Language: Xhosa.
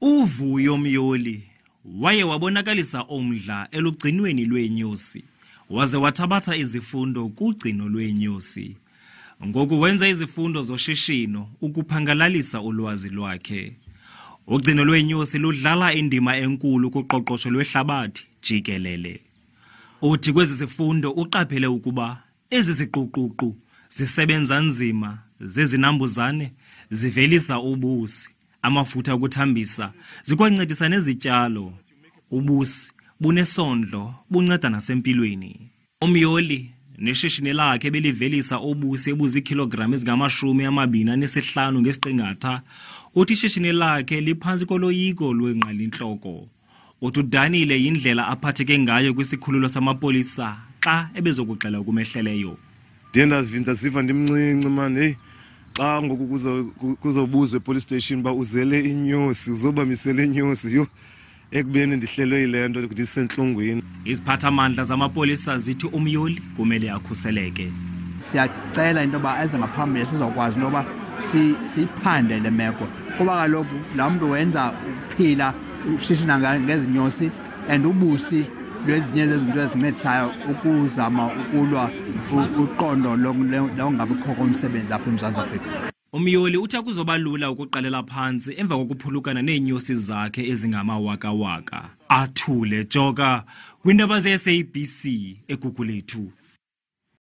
UVuyo Mholi waye wabonakalisa omdla elugcinweni lweenyosi waze wathabatha izifundo kugcino lweenyosi. Ngoku wenza izifundo zoshishino ukuphangalalisa ulwazi lwakhe. Ugcino lweenyosi ludlala indima enkulu kuqoqosho lwehlabathi jikelele. Uthi kwezi zifundo uqaphele ukuba ezi ziquququ zisebenza nzima, zezinambuzane, zivelisa ubusi, amafutha okuthambisa, zikwancedisa nezityalo. Ubusi bunesondlo, bunceda nasempilweni. uMholi neshishini lakhe belivelisa ubusi ebuzikilogram ezingama-25 ngesiqingatha. Uthi ishishini lakhe liphantsi koloyiko lwengqalintloko. Uthi udanile yindlela aphatheke ngayo kwisikhululo samapolisa xa ebezokuxela ukumehleleyo. Ndiye ndaziva ndimncinci man, hey, xa ngoku kuzobuzwa epolice station ba uzele inyosi, uzobamisele inyosi, yho, ekubeni ndihlelwe yile nto ndisentlungwini. Iziphathamandla zamapolisa zithi uMholi kumele akhuseleke. Siyacela into yoba eze ngaphambili sizokwazi into yoba siyiphande le meko, kuba kaloku laa mntu wenza ukuphila ushishina ngezinyosi and ubusi lwezinye zezinto ezincedisayo ukuzama ukulwa uqondo lokungabikho komsebenzi apha eMzantsi Afrika. uMholi uthi akuzoba lula ukuqalela phansi emva kokuphulukana neenyosi zakhe ezingamawakawaka. Athule Joka, kwindaba ze-SABC eGugulethu.